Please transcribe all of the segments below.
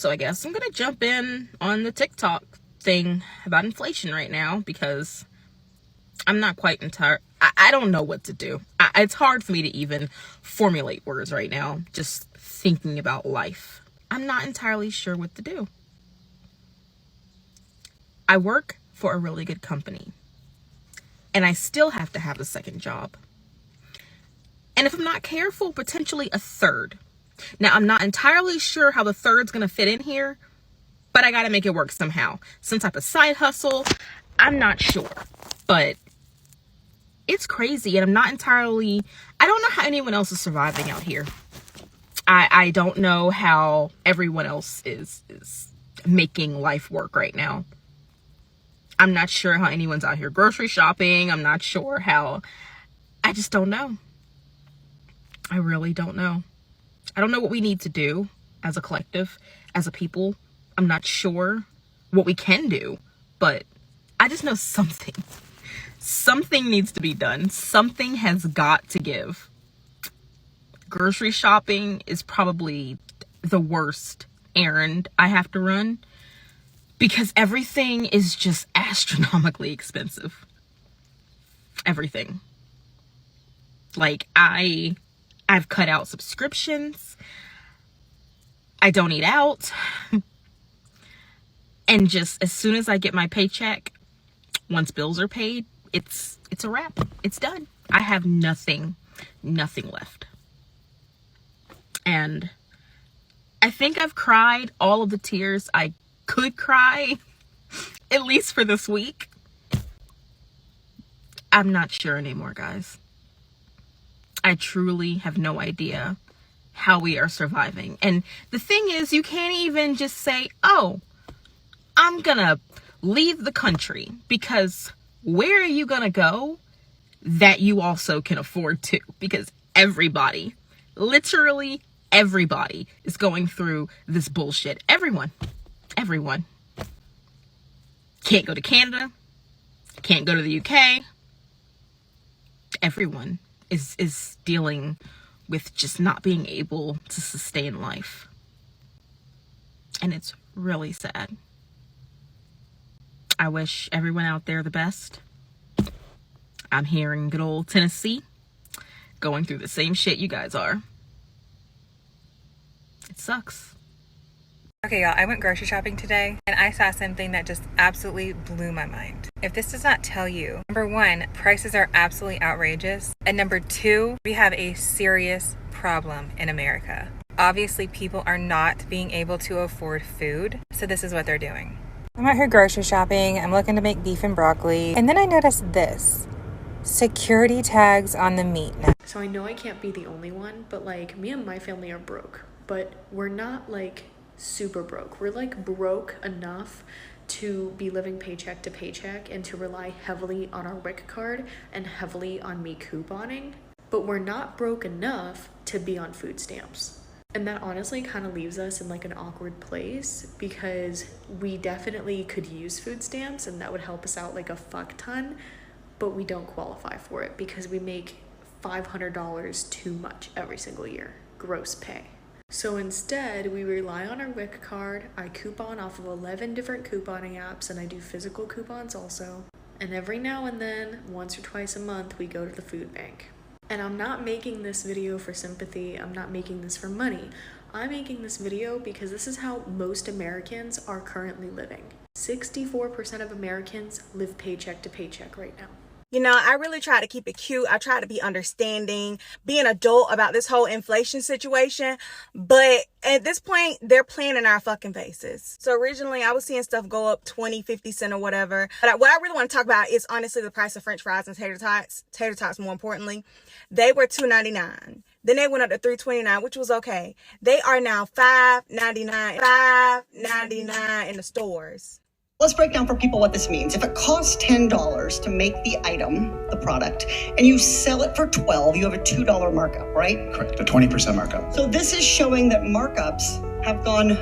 So I guess I'm gonna jump in on the TikTok thing about inflation right now, because I'm not quite entire. I don't know what to do. It's hard for me to even formulate words right now, just thinking about life. I'm not entirely sure what to do. I work for a really good company, and I still have to have a second job. And if I'm not careful, potentially a third. Now, I'm not entirely sure how the third's gonna fit in here, but I gotta make it work somehow. Some type of side hustle. I'm not sure, but it's crazy, and I don't know how anyone else is surviving out here. I don't know how everyone else is making life work right now. I'm not sure how anyone's out here grocery shopping. I'm not sure how. I just don't know. I really don't know. I don't know what we need to do as a collective, as a people. I'm not sure what we can do, but I just know something needs to be done. Something has got to give. Grocery shopping is probably the worst errand I have to run, because everything is just astronomically expensive. Everything. Like, I've cut out subscriptions. I don't eat out. And just as soon as I get my paycheck, once bills are paid, it's a wrap. It's done. I have nothing left. And I think I've cried all of the tears I could cry, at least for this week. I'm not sure anymore, guys. I truly have no idea how we are surviving. And the thing is, you can't even just say, oh, I'm gonna leave the country, because where are you gonna go that you also can afford to? Because everybody, literally everybody, is going through this bullshit. Everyone. Can't go to Canada, can't go to the UK. Everyone is dealing with just not being able to sustain life. And it's really sad. I wish everyone out there the best. I'm here in good old Tennessee, going through the same shit you guys are. It sucks. Okay, y'all, I went grocery shopping today and I saw something that just absolutely blew my mind. If this does not tell you, number one, prices are absolutely outrageous. And number two, we have a serious problem in America. Obviously, people are not being able to afford food. So this is what they're doing. I'm out here grocery shopping. I'm looking to make beef and broccoli. And then I noticed this. Security tags on the meat. So I know I can't be the only one, but like me and my family are broke. But we're not like super broke. We're like broke enough to be living paycheck to paycheck and to rely heavily on our WIC card and heavily on me couponing. But we're not broke enough to be on food stamps. And that honestly kind of leaves us in like an awkward place, because we definitely could use food stamps and that would help us out like a fuck ton, but we don't qualify for it because we make $500 too much every single year, gross pay. So instead, we rely on our WIC card. I coupon off of 11 different couponing apps, and I do physical coupons also. And every now and then, once or twice a month, we go to the food bank. And I'm not making this video for sympathy. I'm not making this for money. I'm making this video because this is how most Americans are currently living. 64% of Americans live paycheck to paycheck right now. You know, I really try to keep it cute. I try to be understanding, be an adult about this whole inflation situation. But at this point, they're playing in our fucking faces. So originally, I was seeing stuff go up 20, 50 cents or whatever. But what I really want to talk about is honestly the price of French fries and tater tots. Tater tots, more importantly. They were $2.99. Then they went up to $3.29, which was okay. They are now $5.99. $5.99 in the stores. Let's break down for people what this means. If it costs $10 to make the item, the product, and you sell it for $12, you have a $2 markup, right? Correct, a 20% markup. So this is showing that markups have gone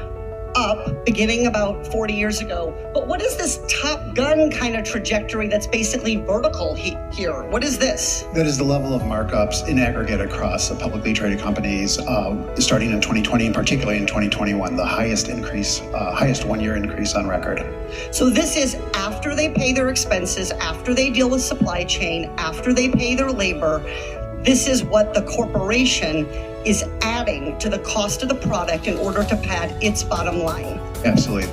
up beginning about 40 years ago. But what is this Top Gun kind of trajectory that's basically vertical here? What is this? That is the level of markups in aggregate across the publicly traded companies, starting in 2020 and particularly in 2021, the highest increase, highest one-year increase on record. So this is after they pay their expenses, after they deal with supply chain, after they pay their labor. This is what the corporation is adding to the cost of the product in order to pad its bottom line. Absolutely.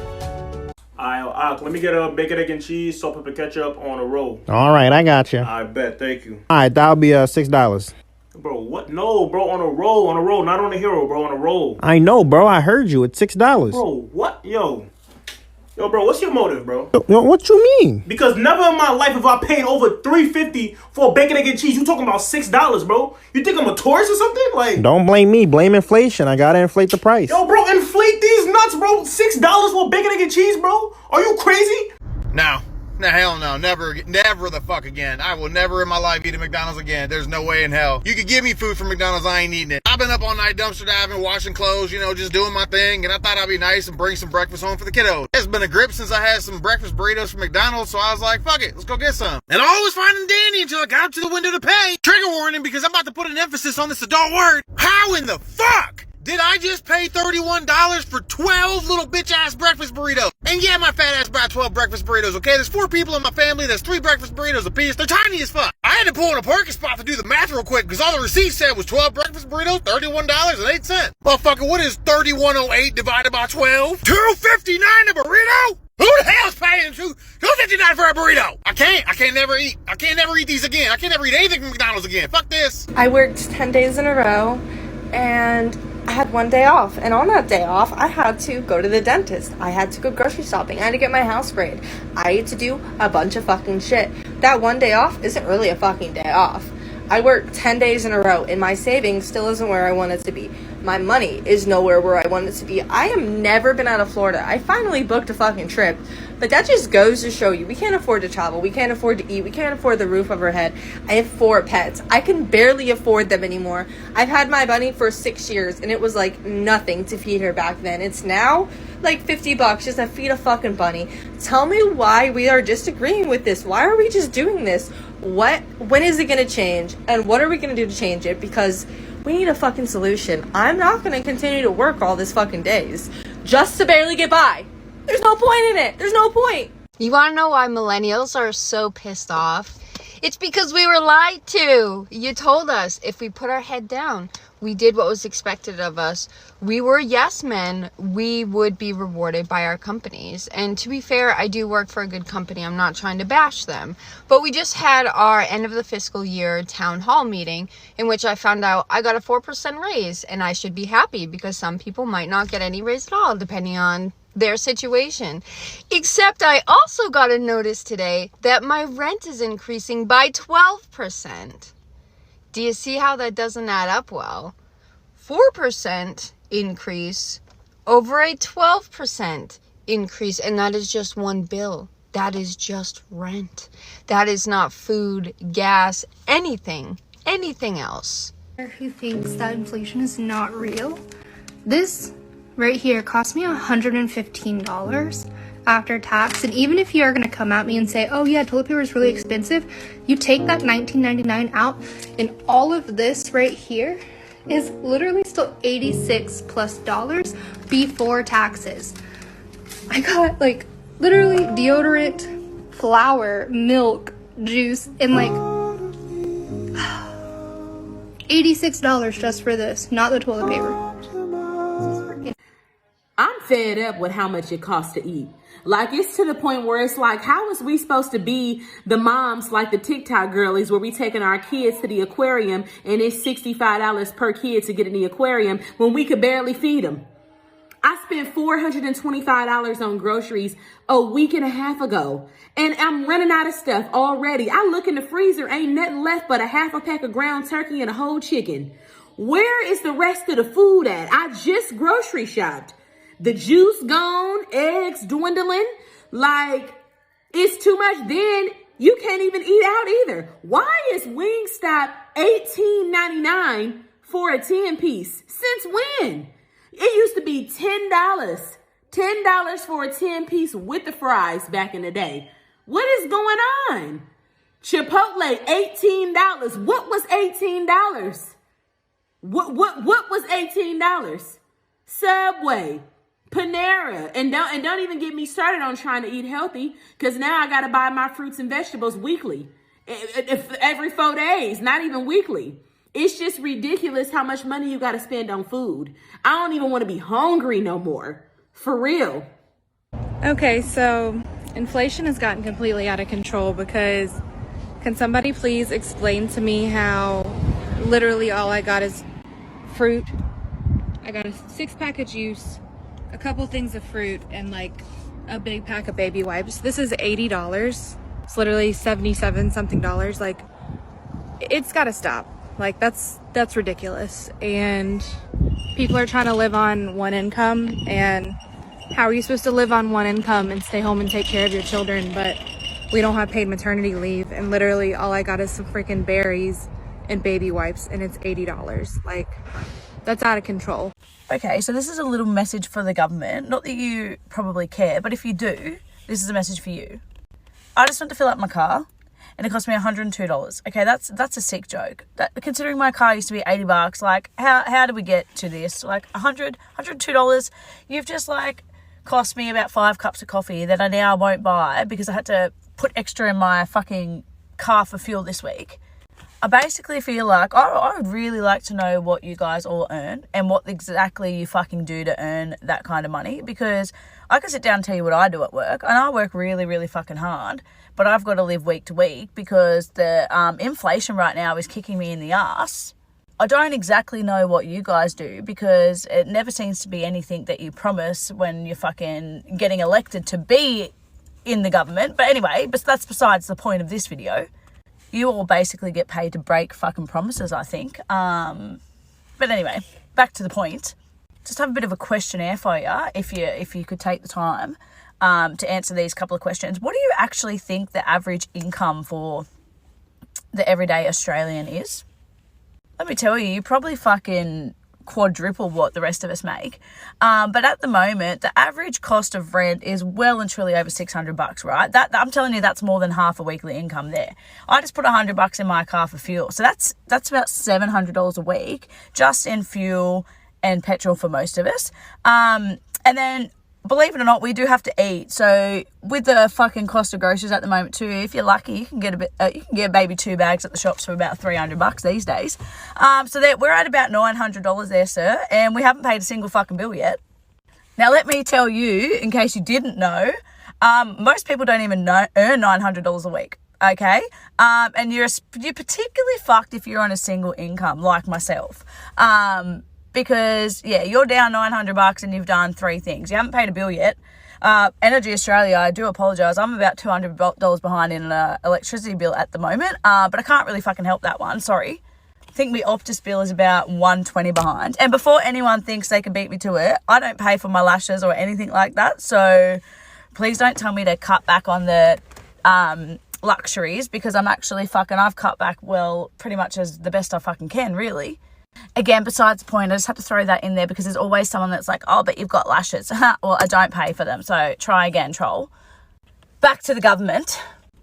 Let me get a bacon, egg, and cheese, salt, pepper, ketchup on a roll. All right, I got you. I bet, thank you. All right, that'll be $6. Bro, what? No, bro, on a roll, not on a hero, bro, on a roll. I know, bro. I heard you. It's $6. Bro, what? Yo, bro, what's your motive, bro? What you mean? Because never in my life have I paid over $3.50 for a bacon, egg, and cheese. You talking about $6, bro? You think I'm a tourist or something? Like, don't blame me. Blame inflation. I gotta inflate the price. yo, bro, inflate these nuts, bro. $6 for bacon, egg, and cheese, bro? Are you crazy? No, hell no, never the fuck again. I will never in my life eat at McDonald's again. There's no way in hell. You could give me food from McDonald's, I ain't eating it. I've been up all night dumpster diving, washing clothes, just doing my thing, and I thought I'd be nice and bring some breakfast home for the kiddos. It's been a grip since I had some breakfast burritos from McDonald's, so I was like, fuck it, let's go get some. And all was fine and dandy until I got up to the window to pay. Trigger warning, because I'm about to put an emphasis on this adult word. How in the fuck did I just pay $31 for 12 little bitch-ass breakfast burritos? And yeah, my fat ass bought 12 breakfast burritos, okay? There's 4 people in my family, there's 3 breakfast burritos apiece. They're tiny as fuck. I had to pull in a parking spot to do the math real quick, because all the receipt said was 12 breakfast burritos, $31.08. Motherfucker, what is 3108 divided by 12? $2.59 a burrito? Who the hell's paying $2.59 for a burrito? I can't never eat these again. I can't never eat anything from McDonald's again. Fuck this. I worked 10 days in a row, and I had one day off, and on that day off, I had to go to the dentist. I had to go grocery shopping. I had to get my house sprayed. I had to do a bunch of fucking shit. That one day off isn't really a fucking day off. I worked 10 days in a row, and my savings still isn't where I want it to be. My money is nowhere where I want it to be. I have never been out of Florida. I finally booked a fucking trip, but that just goes to show you, we can't afford to travel. We can't afford to eat. We can't afford the roof over our head. I have 4 pets. I can barely afford them anymore. I've had my bunny for 6 years, and it was like nothing to feed her back then. It's now like $50 just to feed a fucking bunny. Tell me why we are disagreeing with this. Why are we just doing this? When is it going to change? And what are we going to do to change it? Because we need a fucking solution. I'm not going to continue to work all this fucking days just to barely get by. There's no point in it. There's no point. You want to know why millennials are so pissed off? It's because we were lied to. You told us if we put our head down, we did what was expected of us, we were yes men, we would be rewarded by our companies. And to be fair, I do work for a good company. I'm not trying to bash them. But we just had our end of the fiscal year town hall meeting in which I found out I got a 4% raise, and I should be happy because some people might not get any raise at all depending on their situation. Except I also got a notice today that my rent is increasing by 12%. Do you see how that doesn't add up well? 4% increase over a 12% increase, and that is just one bill. That is just rent. That is not food, gas, anything else. Who thinks that inflation is not real? This right here cost me $115 after tax, and even if you are going to come at me and say, oh yeah, toilet paper is really expensive, you take that $19.99 out, and all of this right here is literally still $86 plus before taxes. I got like literally deodorant, flour, milk, juice, and like $86 just for this, not the toilet paper. I'm fed up with how much it costs to eat. Like, it's to the point where it's like, how is we supposed to be the moms like the TikTok girlies where we taking our kids to the aquarium and it's $65 per kid to get in the aquarium when we could barely feed them? I spent $425 on groceries a week and a half ago, and I'm running out of stuff already. I look in the freezer, ain't nothing left but a half a pack of ground turkey and a whole chicken. Where is the rest of the food at? I just grocery shopped. The juice gone, eggs dwindling. Like, it's too much. Then you can't even eat out either. Why is Wingstop $18.99 for a 10-piece? Since when? It used to be $10 $10 for a 10-piece with the fries back in the day. What is going on? Chipotle, $18. What was $18? What was $18? Subway, Panera, and don't even get me started on trying to eat healthy, because now I gotta buy my fruits and vegetables weekly, every 4 days, not even weekly. It's just ridiculous how much money you gotta spend on food. I don't even want to be hungry no more, for real. Okay, so inflation has gotten completely out of control because can somebody please explain to me how literally all I got is fruit? I got a 6-pack of juice, a couple things of fruit, and like a big pack of baby wipes. This is $80. It's literally 77 something dollars. Like, it's gotta stop. Like, that's ridiculous. And people are trying to live on one income, and how are you supposed to live on one income and stay home and take care of your children? But we don't have paid maternity leave, and literally all I got is some freaking berries and baby wipes, and it's $80. Like, that's out of control. Okay, so this is a little message for the government. Not that you probably care, but if you do, this is a message for you. I just went to fill up my car, and it cost me $102. Okay, that's a sick joke. Considering my car used to be $80, like, how did we get to this? Like, $102, you've just, like, cost me about 5 cups of coffee that I now won't buy because I had to put extra in my fucking car for fuel this week. I basically feel like I would really like to know what you guys all earn and what exactly you fucking do to earn that kind of money, because I can sit down and tell you what I do at work, and I work really, really fucking hard, but I've got to live week to week because the inflation right now is kicking me in the ass. I don't exactly know what you guys do because it never seems to be anything that you promise when you're fucking getting elected to be in the government. But anyway, but that's besides the point of this video. You all basically get paid to break fucking promises, I think. But anyway, back to the point. Just have a bit of a questionnaire for you, if you could take the time to answer these couple of questions. What do you actually think the average income for the everyday Australian is? Let me tell you, you probably fucking quadruple what the rest of us make. But at the moment, the average cost of rent is well and truly over $600, right? That I'm telling you, that's more than half a weekly income there. I just put $100 in my car for fuel. So that's about $700 a week just in fuel and petrol for most of us. And then, believe it or not, we do have to eat. So with the fucking cost of groceries at the moment too, if you're lucky, you can get maybe 2 bags at the shops for about $300 these days. So we're at about $900 there, sir, and we haven't paid a single fucking bill yet. Now let me tell you, in case you didn't know, most people don't even earn $900 a week. Okay, and you're particularly fucked if you're on a single income like myself. Because, yeah, you're down $900 and you've done 3 things. You haven't paid a bill yet. Energy Australia, I do apologise. I'm about $200 behind in an electricity bill at the moment. But I can't really fucking help that one. Sorry. I think my Optus bill is about $120 behind. And before anyone thinks they can beat me to it, I don't pay for my lashes or anything like that. So please don't tell me to cut back on the luxuries, because I've cut back, well, pretty much as the best I fucking can, really. Again, besides the point, I just have to throw that in there because there's always someone that's like, oh, but you've got lashes. Well, I don't pay for them, so try again, troll. Back to the government.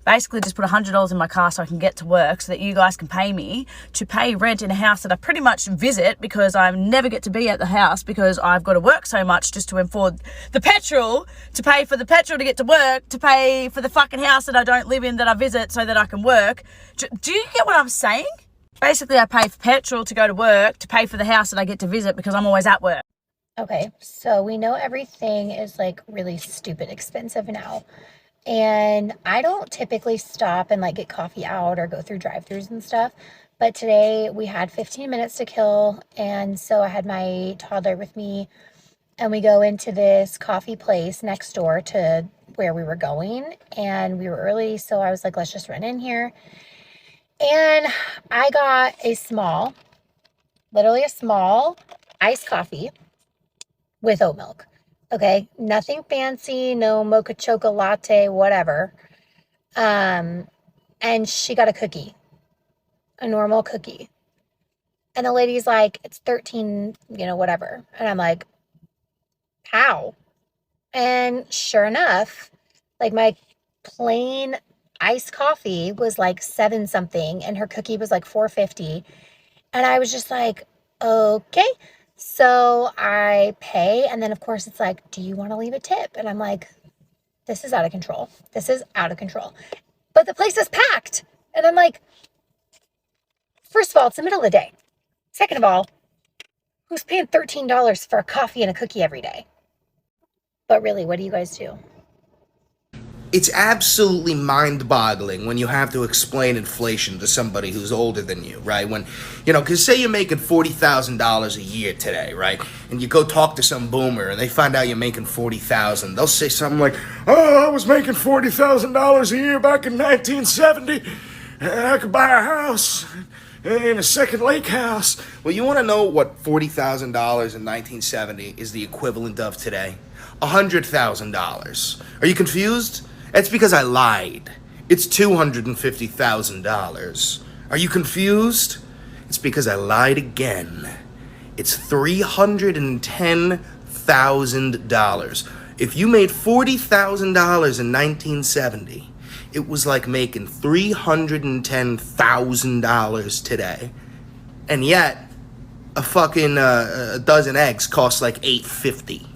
Basically just put $100 in my car so I can get to work so that you guys can pay me to pay rent in a house that I pretty much visit because I never get to be at the house because I've got to work so much just to afford the petrol, to pay for the petrol to get to work, to pay for the fucking house that I don't live in that I visit so that I can work. Do you get what I'm saying? Basically, I pay for petrol to go to work, to pay for the house that I get to visit because I'm always at work. Okay, so we know everything is like really stupid expensive now. And I don't typically stop and like get coffee out or go through drive-thrus and stuff. But today we had 15 minutes to kill. And so I had my toddler with me and we go into this coffee place next door to where we were going. And we were early, so I was like, let's just run in here. And I got literally a small iced coffee with oat milk. Okay, nothing fancy, no mocha choca latte, whatever. And she got a cookie, a normal cookie. And the lady's like, it's 13, whatever. And I'm like, how? And sure enough, like my plain iced coffee was like 7 something and her cookie was like $4.50. And I was just like, okay. So I pay, and then of course it's like, do you want to leave a tip? And I'm like, this is out of control. This is out of control. But the place is packed. And I'm like, first of all, it's the middle of the day. Second of all, who's paying $13 for a coffee and a cookie every day? But really, what do you guys do? It's absolutely mind-boggling when you have to explain inflation to somebody who's older than you, right? When, because say you're making $40,000 a year today, right? And you go talk to some boomer and they find out you're making $40,000. They'll say something like, "Oh, I was making $40,000 a year back in 1970, and I could buy a house in a second lake house." Well, you want to know what $40,000 in 1970 is the equivalent of today? $100,000. Are you confused? That's because I lied. It's $250,000. Are you confused? It's because I lied again. It's $310,000. If you made $40,000 in 1970, it was like making $310,000 today. And yet, a fucking a dozen eggs costs like $8.50.